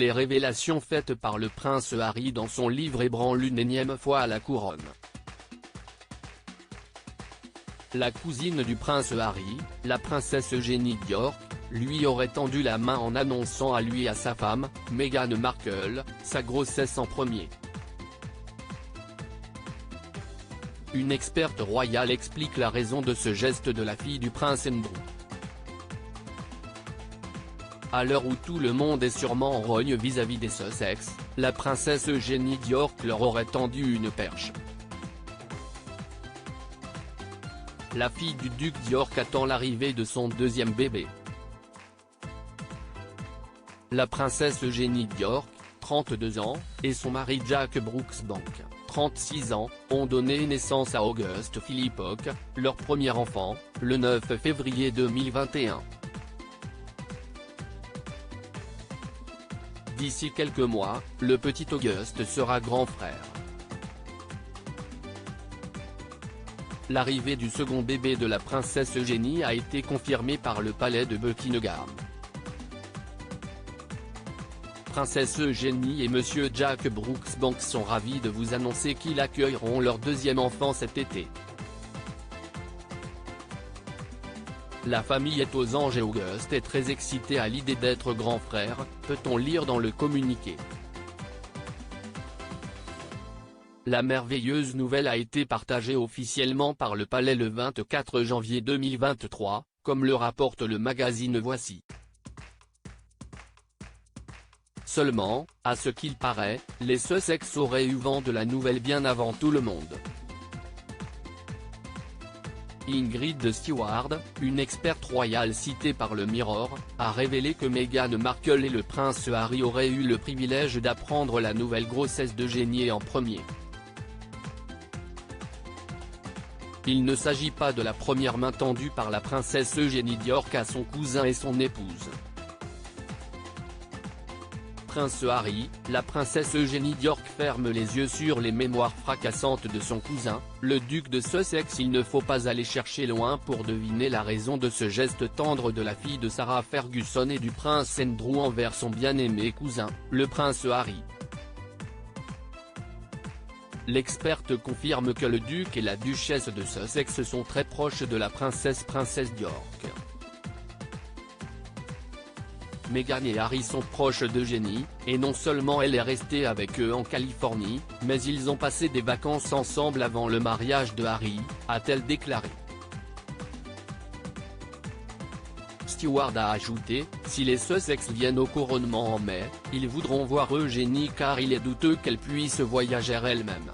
les révélations faites par le prince Harry dans son livre ébranlent une énième fois à la couronne. La cousine du prince Harry, la princesse Eugénie d'York, lui aurait tendu la main en annonçant à lui et à sa femme, Meghan Markle, sa grossesse en premier. Une experte royale explique la raison de ce geste de la fille du prince Andrew. À l'heure où tout le monde est sûrement en rogne vis-à-vis des Sussex, la princesse Eugénie d'York leur aurait tendu une perche. La fille du duc d'York attend l'arrivée de son deuxième bébé. La princesse Eugénie d'York, 32 ans, et son mari Jack Brooksbank, 36 ans, ont donné naissance à Auguste Philippock, leur premier enfant, le 9 février 2021. D'ici quelques mois, le petit Auguste sera grand frère. L'arrivée du second bébé de la princesse Eugénie a été confirmée par le palais de Buckingham. Princesse Eugénie et monsieur Jack Brooksbank sont ravis de vous annoncer qu'ils accueilleront leur deuxième enfant cet été. La famille est aux anges et Auguste est très excité à l'idée d'être grand frère, peut-on lire dans le communiqué. La merveilleuse nouvelle a été partagée officiellement par le palais le 24 janvier 2023, comme le rapporte le magazine Voici. Seulement, à ce qu'il paraît, les Sussex auraient eu vent de la nouvelle bien avant tout le monde. Ingrid Stewart, une experte royale citée par le Mirror, a révélé que Meghan Markle et le prince Harry auraient eu le privilège d'apprendre la nouvelle grossesse d'Eugénie en premier. Il ne s'agit pas de la première main tendue par la princesse Eugénie d'York à son cousin et son épouse. Prince Harry, la princesse Eugénie d'York ferme les yeux sur les mémoires fracassantes de son cousin, le duc de Sussex. Il ne faut pas aller chercher loin pour deviner la raison de ce geste tendre de la fille de Sarah Ferguson et du prince Andrew envers son bien-aimé cousin, le prince Harry. L'experte confirme que le duc et la duchesse de Sussex sont très proches de la princesse d'York. Meghan et Harry sont proches d'Eugénie, et non seulement elle est restée avec eux en Californie, mais ils ont passé des vacances ensemble avant le mariage de Harry, a-t-elle déclaré. Stewart a ajouté, si les Sussex viennent au couronnement en mai, ils voudront voir Eugénie car il est douteux qu'elle puisse voyager elle-même.